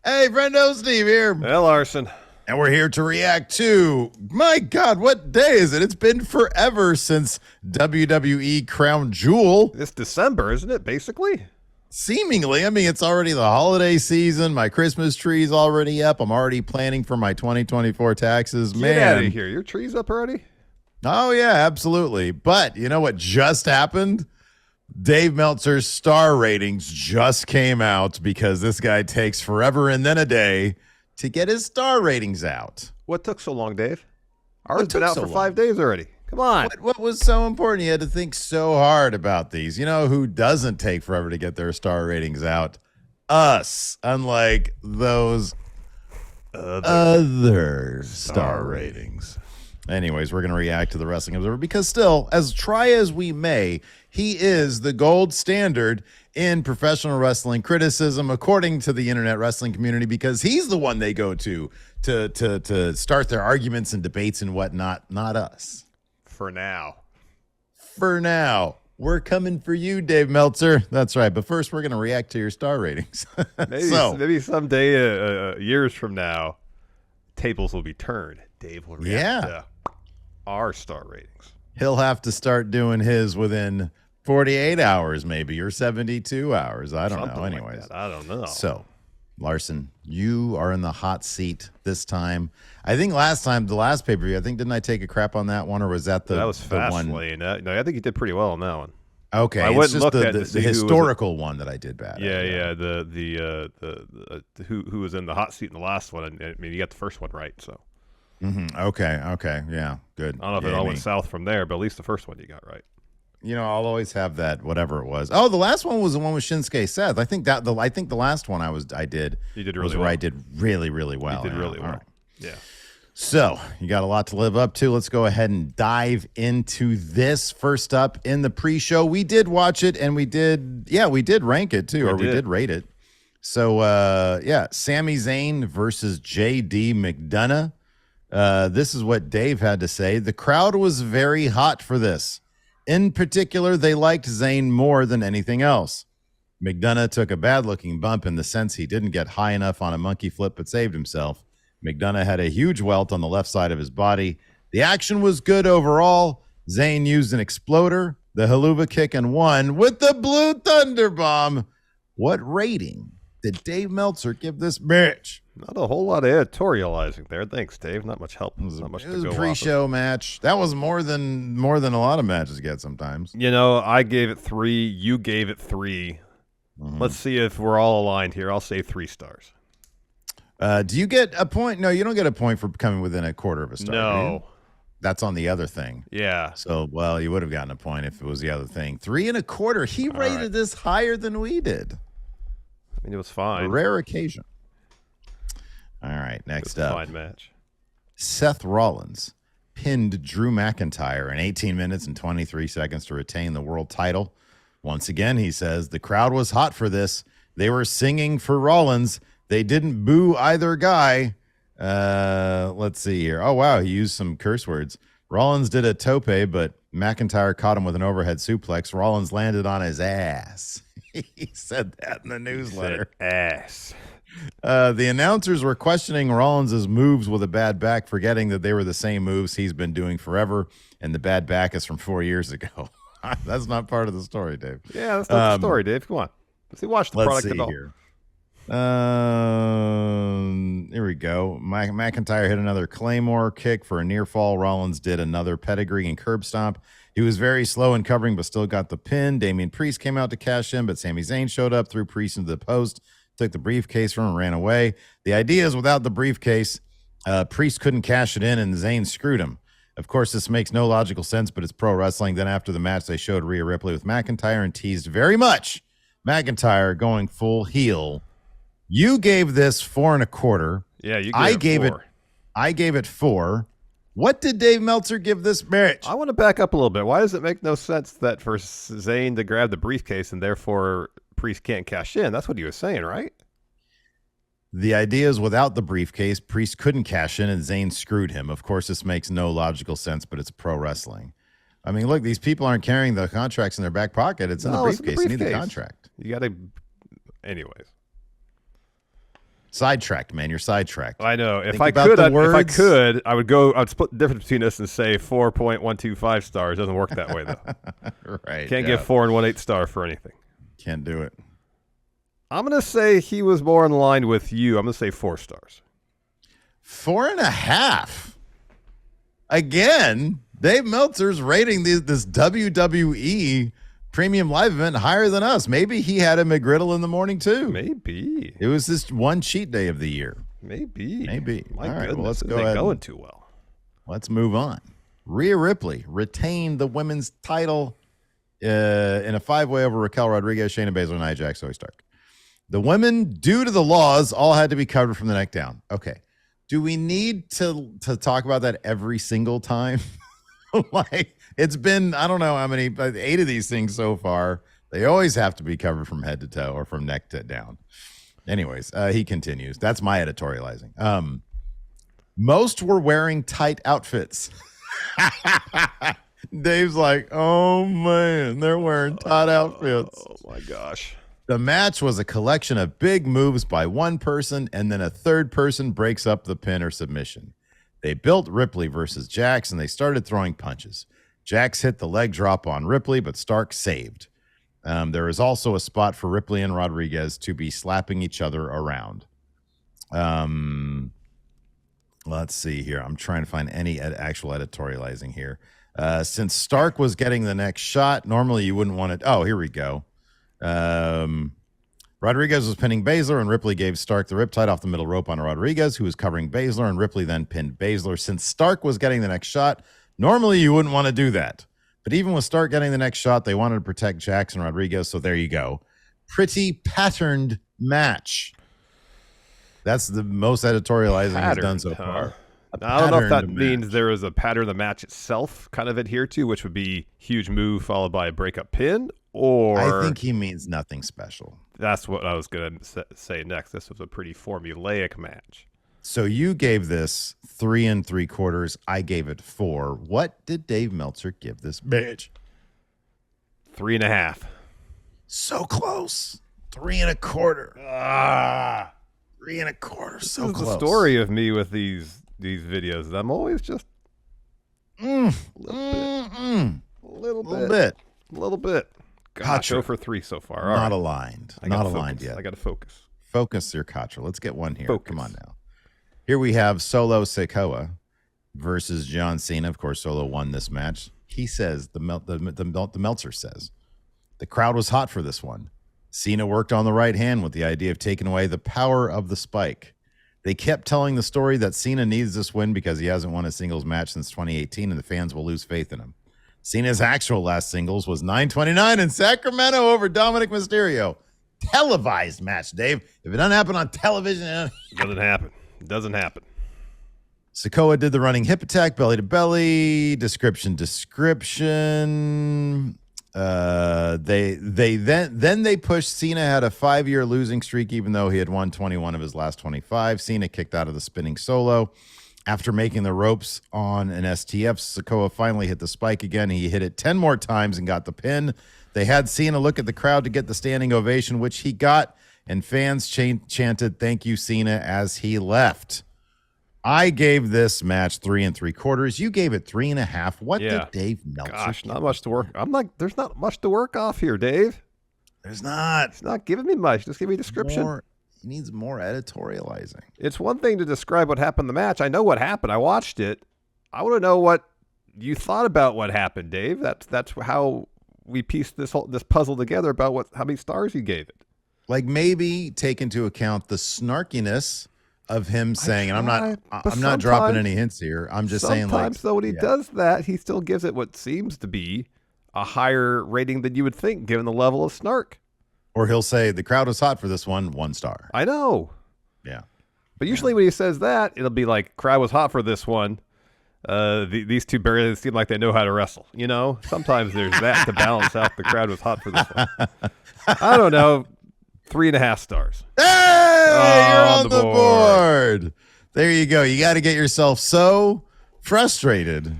Hey, Friendo, Steve here. Hey, Larson. And we're here to react to, my God, what day is it? It's been forever since WWE Crown Jewel. It's December, isn't it, basically? Seemingly. I mean, it's already the holiday season. My Christmas tree's already up. I'm already planning for my 2024 taxes. Get out of here. Your tree's up already? Oh, yeah, absolutely. But you know what just happened? Dave Meltzer's star ratings just came out because this guy takes forever and then a day to get his star ratings out. What took so long, Dave? Ours been out for 5 days already. Come on. What was so important? You had to think so hard about these. You know who doesn't take forever to get their star ratings out? Us. Unlike those other star ratings. Anyways, we're going to react to the Wrestling Observer because still, as try as we may, he is the gold standard in professional wrestling criticism, according to the internet wrestling community, because he's the one they go to start their arguments and debates and whatnot, not us. For now. For now. We're coming for you, Dave Meltzer. That's right. But first, we're going to react to your star ratings. Maybe someday, years from now, tables will be turned. Dave will react to our star ratings. He'll have to start doing his within 48 hours, maybe, or 72 hours. I don't know. Anyways, like I don't know. So, Larson, you are in the hot seat this time. I think last time, the last pay-per-view, didn't I take a crap on that one, or was that that was Fastlane? No, I think you did pretty well on that one. Okay, I it's just the historical one that I did bad. Yeah, the who was in the hot seat in the last one. I mean, you got the first one right, so. Okay, yeah, good. I don't know if it all went south from there, but at least the first one you got right. You know, I'll always have that, whatever it was. Oh, the last one was the one with Shinsuke Seth. I think the last one I did. You did really well. Where I did really, really well. You did really well. Right. Yeah. So you got a lot to live up to. Let's go ahead and dive into this. First up in the pre-show, we did watch it and we did rank it too, we did rate it. So Sami Zayn versus JD McDonough. This is what Dave had to say. The crowd was very hot for this. In particular, they liked Zayn more than anything else. McDonough took a bad-looking bump in the sense he didn't get high enough on a monkey flip but saved himself. McDonough had a huge welt on the left side of his body. The action was good overall. Zayn used an exploder, the haluva kick, and won with the Blue Thunder Bomb. What rating did Dave Meltzer give this match? Not a whole lot of editorializing there. Thanks, Dave. Not much help. Not much to go off of. It was a pre-show match. That was more than a lot of matches get sometimes. You know, I gave it 3. You gave it 3. Let's see if we're all aligned here. I'll say 3 stars. Do you get a point? No, you don't get a point for coming within a quarter of a star. No. That's on the other thing. Yeah. So, well, you would have gotten a point if it was the other thing. 3 1/4. He rated this higher than we did. I mean, it was fine. A rare occasion. All right, next up. Fine match. Seth Rollins pinned Drew McIntyre in 18 minutes and 23 seconds to retain the world title. Once again, he says, the crowd was hot for this. They were singing for Rollins. They didn't boo either guy. Let's see here. Oh, wow, he used some curse words. Rollins did a tope, but McIntyre caught him with an overhead suplex. Rollins landed on his ass. He said that in the newsletter. Ass. The announcers were questioning Rollins' moves with a bad back, forgetting that they were the same moves he's been doing forever, and the bad back is from 4 years ago. That's not part of the story, Dave. Yeah, that's not the story, Dave. Come on. Let's see. Watch the product at all. Here. Here we go. McIntyre hit another Claymore kick for a near fall. Rollins did another pedigree and curb stomp. He was very slow in covering, but still got the pin. Damien Priest came out to cash in, but Sami Zayn showed up, threw Priest into the post, took the briefcase from him, and ran away. The idea is without the briefcase, Priest couldn't cash it in, and Zayn screwed him. Of course, this makes no logical sense, but it's pro wrestling. Then after the match, they showed Rhea Ripley with McIntyre and teased very much McIntyre going full heel. You gave this 4 1/4. Yeah, you gave it 4. I gave it 4. What did Dave Meltzer give this match? I want to back up a little bit. Why does it make no sense that for Zayn to grab the briefcase and therefore Priest can't cash in? That's what he was saying, right? The idea is without the briefcase, Priest couldn't cash in and Zayn screwed him. Of course, this makes no logical sense, but it's pro wrestling. I mean, look, these people aren't carrying the contracts in their back pocket. It's in the briefcase. You need the contract. You got to... Anyways. Sidetracked, man. You're sidetracked. I know. If I could, I would go. I'd split the difference between us and say 4.125 stars. Doesn't work that way though. Right. Can't give 4 1/8 star for anything. Can't do it. I'm gonna say he was more in line with you. I'm gonna say 4 stars. 4.5. Again, Dave Meltzer's rating this WWE premium live event higher than us. Maybe he had a McGriddle in the morning too. Maybe it was this one cheat day of the year. Maybe. All right, well, let's go ahead. Going too well. Let's move on. Rhea Ripley retained the women's title in a 5-way over Raquel Rodriguez, Shayna Baszler, Nia Jax, Zoe Stark. The women, due to the laws, all had to be covered from the neck down. Okay. Do we need to talk about that every single time? Like, it's been, I don't know how many, 8 of these things so far. They always have to be covered from head to toe or from neck to down. Anyways, he continues. That's my editorializing. Most were wearing tight outfits. Dave's like, oh, man, they're wearing tight outfits. Oh, my gosh. The match was a collection of big moves by one person, and then a third person breaks up the pin or submission. They built Ripley versus Jax, and they started throwing punches. Jax hit the leg drop on Ripley, but Stark saved. There is also a spot for Ripley and Rodriguez to be slapping each other around. Let's see here. I'm trying to find any actual editorializing here. Since Stark was getting the next shot, normally you wouldn't want it. Oh, here we go. Rodriguez was pinning Baszler, and Ripley gave Stark the riptide off the middle rope on Rodriguez, who was covering Baszler, and Ripley then pinned Baszler. Since Stark was getting the next shot, normally you wouldn't want to do that. But even with Stark getting the next shot, they wanted to protect Jax and Rodriguez, so there you go. Pretty patterned match. That's the most editorializing he's done so far. I don't know if that means there is a pattern of the match itself kind of adhere to, which would be huge move followed by a breakup pin, or... I think he means nothing special. That's what I was going to say next. This was a pretty formulaic match. So you gave this 3 3/4. I gave it 4. What did Dave Meltzer give this bitch? 3.5. So close. 3 1/4. 3 1/4. So close. The story of me with these videos. I'm always just a little bit. Gosh, 0 for 3 so far. Not aligned. Not aligned yet. I got to focus. Focus your Katra. Let's get one here. Focus. Come on now. Here we have Solo Sikoa versus John Cena. Of course, Solo won this match. He says, the Meltzer says, the crowd was hot for this one. Cena worked on the right hand with the idea of taking away the power of the spike. They kept telling the story that Cena needs this win because he hasn't won a singles match since 2018 and the fans will lose faith in him. Cena's actual last singles was 9/29 in Sacramento over Dominic Mysterio. Televised match, Dave. If it doesn't happen on television, it doesn't happen. It doesn't happen. Sikoa did the running hip attack, belly to belly, description. They pushed. Cena had a 5-year losing streak, even though he had won 21 of his last 25. Cena kicked out of the spinning solo. After making the ropes on an STF, Sikoa finally hit the spike again. He hit it 10 more times and got the pin. They had Cena look at the crowd to get the standing ovation, which he got, and fans chanted, "Thank you, Cena," as he left. I gave this match 3 3/4. You gave it 3.5. What did Dave Meltzer? Gosh, not much to work. I'm like, there's not much to work off here, Dave. There's not. It's not giving me much. Just give me a description. He needs more editorializing. It's one thing to describe what happened in the match. I know what happened. I watched it. I want to know what you thought about what happened, Dave. That's how we pieced this puzzle together about how many stars you gave it. Like, maybe take into account the snarkiness of him saying, and I'm not dropping any hints here. I'm just saying, like, sometimes though when he does that, he still gives it what seems to be a higher rating than you would think, given the level of snark. Or he'll say the crowd was hot for this one, 1 star. I know. Yeah. But usually when he says that, it'll be like, crowd was hot for this one. These two barely seem like they know how to wrestle. You know, sometimes there's that to balance out the crowd was hot for this one. I don't know. 3.5 stars. Hey, you're on the board. There you go. You got to get yourself so frustrated,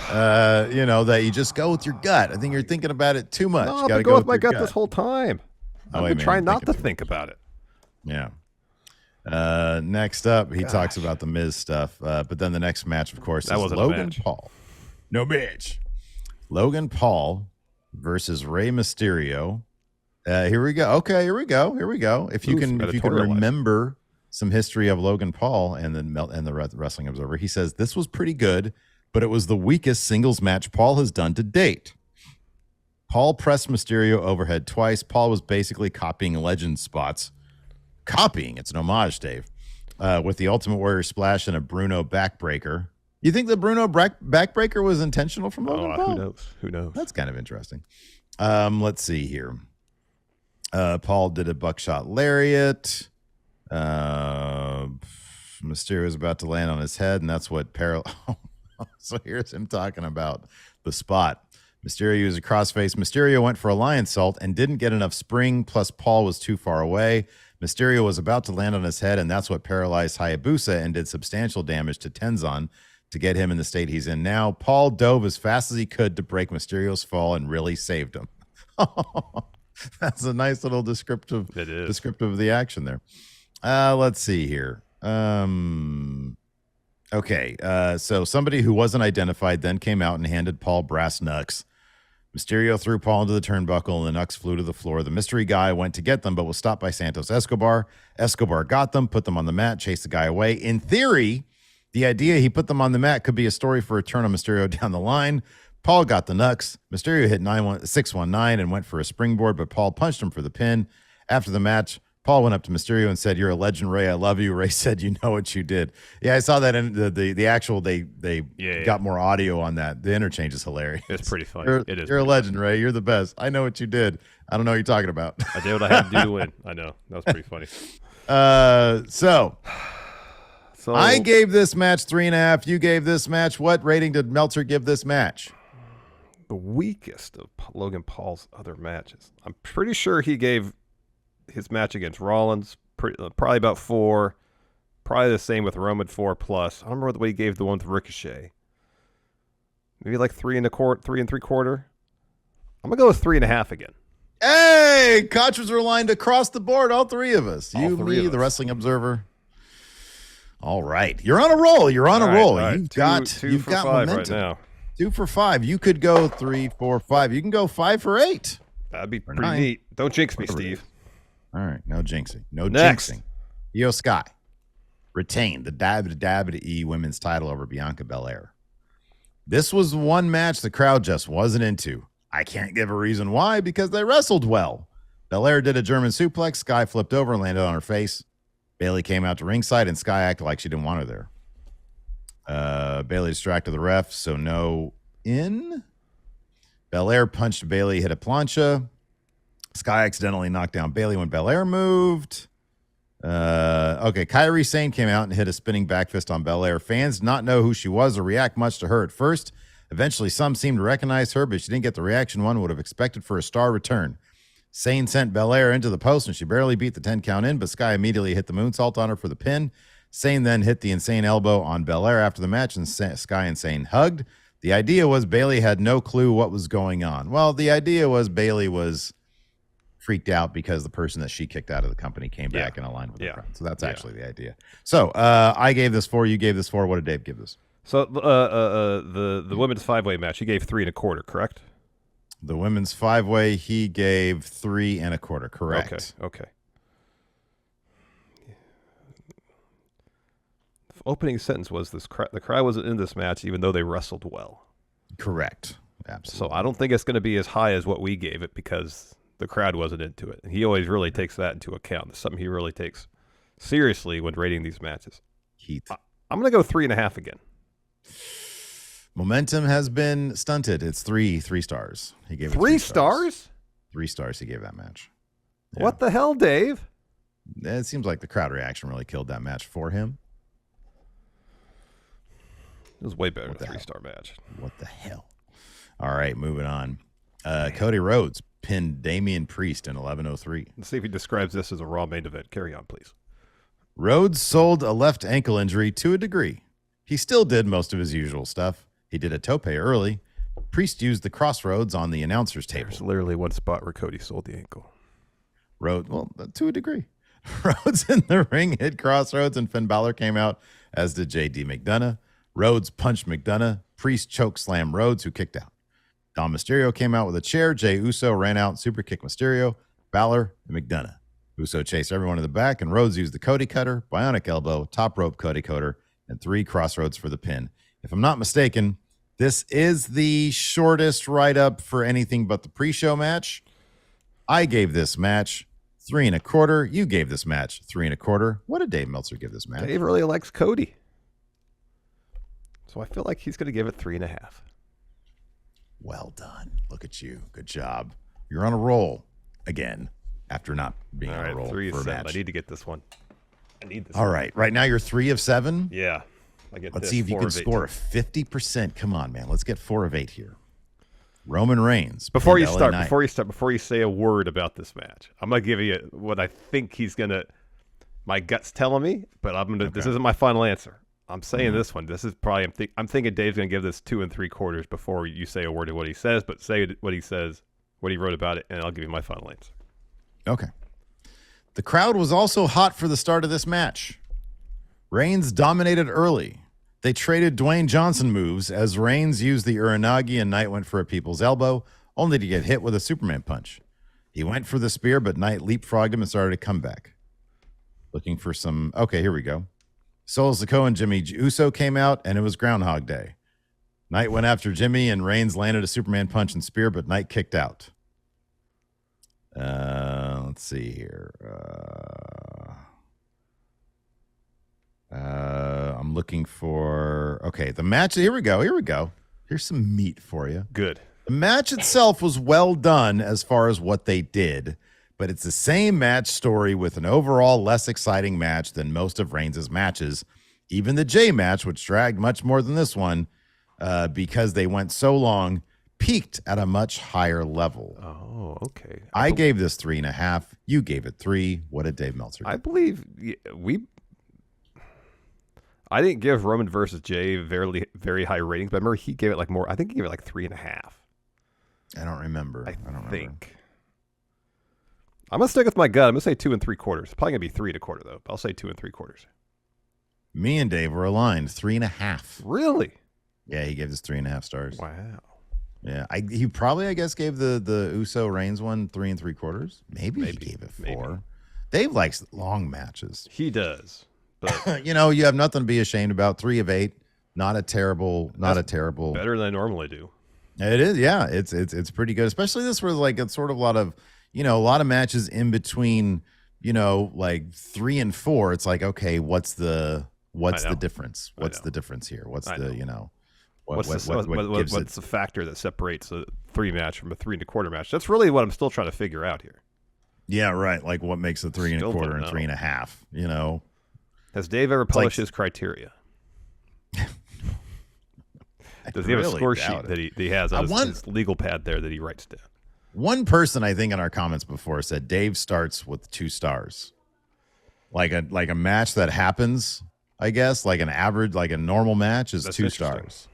that you just go with your gut. I think you're thinking about it too much. No, I've been going with my gut this whole time. I've been trying not to think about it. Yeah. Next up, he talks about the Miz stuff. But then the next match, of course, is Logan Paul. No bitch. Logan Paul versus Rey Mysterio. Here we go. Okay, here we go. If you can remember some history of Logan Paul and the Wrestling Observer, he says this was pretty good, but it was the weakest singles match Paul has done to date. Paul pressed Mysterio overhead twice. Paul was basically copying legend spots. Copying, it's an homage, Dave, with the Ultimate Warrior splash and a Bruno backbreaker. You think the Bruno backbreaker was intentional from Logan Paul? Who knows? That's kind of interesting. Let's see here. Paul did a buckshot lariat. Mysterio is about to land on his head, and that's what So here's him talking about the spot. Mysterio used a crossface. Mysterio went for a lion salt and didn't get enough spring, plus Paul was too far away. Mysterio was about to land on his head, and that's what paralyzed Hayabusa and did substantial damage to Tenzan to get him in the state he's in now. Paul dove as fast as he could to break Mysterio's fall and really saved him. That's a nice little descriptive of the action there. Let's see here. Okay, so somebody who wasn't identified then came out and handed Paul brass knucks. Mysterio threw Paul into the turnbuckle, and the knucks flew to the floor. The mystery guy went to get them, but was stopped by Santos Escobar. Escobar got them, put them on the mat, chased the guy away. In theory, the idea he put them on the mat could be a story for a turn on Mysterio down the line. Paul got the knucks. Mysterio hit 619 and went for a springboard, but Paul punched him for the pin. After the match, Paul went up to Mysterio and said, "You're a legend, Ray. I love you." Ray said, "You know what you did." Yeah, I saw that in the actual. They got more audio on that. The interchange is hilarious. It's pretty funny. You're a legend, Ray. You're the best. I know what you did. I don't know what you're talking about. I did what I had to do to win. I know. That was pretty funny. So I gave this match 3.5. You gave this match. What rating did Meltzer give this match? The weakest of Logan Paul's other matches. I'm pretty sure he gave his match against Rollins probably about 4. Probably the same with Roman 4+. I don't remember what he gave the one with Ricochet. Maybe like 3 3.75. I'm gonna go with 3.5 again. Hey, Contras are aligned across the board. All three of us. You, me, the Wrestling Observer. All right, you're on a roll. Right. You've got momentum right now. 2 for 5. You could go 3, 4, 5. You can go 5 for 8. That'd be pretty neat. Don't jinx me, Steve. All right, no jinxing. Jinxing. Io Sky retained the WWE Women's title over Bianca Belair. This was one match the crowd just wasn't into. I can't give a reason why, because they wrestled well. Belair did a German suplex. Sky flipped over and landed on her face. Bayley came out to ringside, and Sky acted like she didn't want her there. Bayley distracted the ref, so no in. Belair punched Bayley, hit a plancha. Sky accidentally knocked down Bayley when Belair moved. Kairi Sane came out and hit a spinning back fist on Belair. Fans did not know who she was or react much to her at first. Eventually, some seemed to recognize her, but she didn't get the reaction one would have expected for a star return. Sane sent Belair into the post, and she barely beat the 10 count in, but Sky immediately hit the moonsault on her for the pin. Sane then hit the insane elbow on Belair after the match, and Sky and Sane hugged. The idea was Bayley had no clue what was going on. Well, the idea was Bayley was freaked out because the person that she kicked out of the company came back and aligned with her. So that's actually the idea. So I gave this 4. You gave this 4. What did Dave give this? So the women's 5-way match, he gave 3.25, correct? The women's 5-way, he gave 3.25, correct? Okay. The opening sentence was the crowd wasn't in this match, even though they wrestled well. Correct. Absolutely. So I don't think it's going to be as high as what we gave it because the crowd wasn't into it. And he always really takes that into account. It's something he really takes seriously when rating these matches. Heath. I'm going to go 3.5 again. Momentum has been stunted. It's 3 stars. He gave it 3 stars? 3 stars he gave that match. Yeah. What the hell, Dave? It seems like the crowd reaction really killed that match for him. It was way better than a 3-star match. What the hell? All right, moving on. Cody Rhodes pinned Damien Priest in 11:03. Let's see if he describes this as a Raw main event. Carry on, please. Rhodes sold a left ankle injury to a degree. He still did most of his usual stuff. He did a tope early. Priest used the crossroads on the announcer's table. There's literally one spot where Cody sold the ankle. Rhodes, well, to a degree. Rhodes in the ring hit Crossroads, and Finn Balor came out, as did JD McDonough. Rhodes punched McDonough. Priest choke slammed Rhodes, who kicked out. Dom Mysterio came out with a chair. Jey Uso ran out and super kicked Mysterio, Balor, and McDonough. Uso chased everyone in the back, and Rhodes used the Cody cutter, bionic elbow, top rope Cody cutter, and 3 Crossroads for the pin. If I'm not mistaken, this is the shortest write-up for anything but the pre-show match. I gave this match 3 1/4. You gave this match 3 1/4. What did Dave Meltzer give this match? Dave really likes Cody, so I feel like he's going to give it 3.5. Well done. Look at you. Good job. You're on a roll again after not being on a roll 3 for a 7. match. I need to get this one. I need this. All right. Right now you're 3 of 7. Yeah. Let's see if you can score 50%. Come on, man. Let's get 4 of 8 here. Roman Reigns. Before you say a word about this match, I'm gonna give you what I think he's gonna. My gut's telling me, but I'm gonna. Okay. This isn't my final answer. I'm saying this one. This is probably. I'm thinking Dave's gonna give this 2 3/4 before you say a word of what he says. But say what he says, what he wrote about it, and I'll give you my final answer. Okay. The crowd was also hot for the start of this match. Reigns dominated early. They traded Dwayne Johnson moves as Reigns used the Uranagi and Knight went for a people's elbow, only to get hit with a Superman punch. He went for the spear, but Knight leapfrogged him and started a comeback. Looking for some... Okay, here we go. Solo Sikoa and Jimmy Uso came out, and it was Groundhog Day. Knight went after Jimmy, and Reigns landed a Superman punch and spear, but Knight kicked out. Let's see here. I'm looking for... Okay, the match... Here we go. Here's some meat for you. Good. The match itself was well done as far as what they did, but it's the same match story with an overall less exciting match than most of Reigns' matches. Even the Jey match, which dragged much more than this one, because they went so long, peaked at a much higher level. Oh, okay. I gave this 3.5. You gave it 3. What did Dave Meltzer do? I believe I didn't give Roman versus Jey very, very high ratings, but I remember he gave it like more. I think he gave it like 3.5. I don't remember. I don't think. I'm gonna stick with my gut. I'm gonna say 2 3/4. It's probably gonna be 3 1/4 though. I'll say 2 3/4. Me and Dave were aligned. 3.5. Really? Yeah, he gave this 3.5 stars. Wow. Yeah, he probably, I guess, gave the Uso Reigns one 3 3/4. Maybe he gave it 4. Maybe. Dave likes long matches. He does. But you know, you have nothing to be ashamed about. 3 of 8. Not a terrible. Better than I normally do. It is. Yeah, it's pretty good. Especially this was like it's sort of a lot of matches in between. You know, like 3 and 4. It's like, okay, what's the difference? What's the difference here? What's the factor that separates a 3 match from a 3 1/4 match? That's really what I'm still trying to figure out here. Yeah, right. Like what makes a 3 1/4 and 3.5? You know, has Dave ever published his criteria? Does he have a score sheet that he has on his legal pad there that he writes down? One person I think in our comments before said Dave starts with 2 stars, like a match that happens. I guess like an average, like a normal match is 2 stars.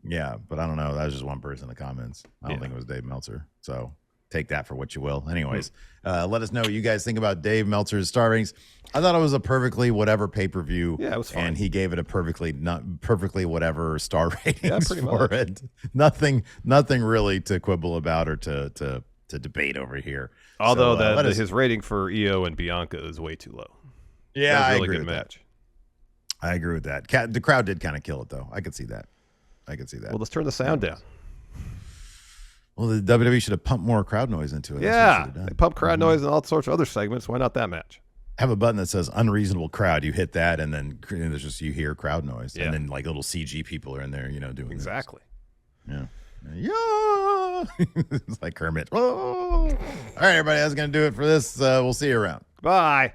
Yeah, but I don't know. That was just one person in the comments. I don't think it was Dave Meltzer. So take that for what you will. Anyways, let us know what you guys think about Dave Meltzer's star ratings. I thought it was a perfectly whatever pay-per-view. Yeah, it was fine. And he gave it a perfectly whatever star ratings pretty for much. it. Nothing really to quibble about or to debate over here. Although his rating for EO and Bianca is way too low. Yeah, that was a really good match. I agree with that. The crowd did kind of kill it, though. I could see that. Well, let's turn the sound down. Well, the WWE should have pumped more crowd noise into it. Yeah, they pump crowd noise and all sorts of other segments. Why not that match? Have a button that says unreasonable crowd. You hit that, and then there's just you hear crowd noise, and then like little CG people are in there, doing exactly. This. Yeah. It's like Kermit. Oh. All right, everybody, that's going to do it for this. We'll see you around. Bye.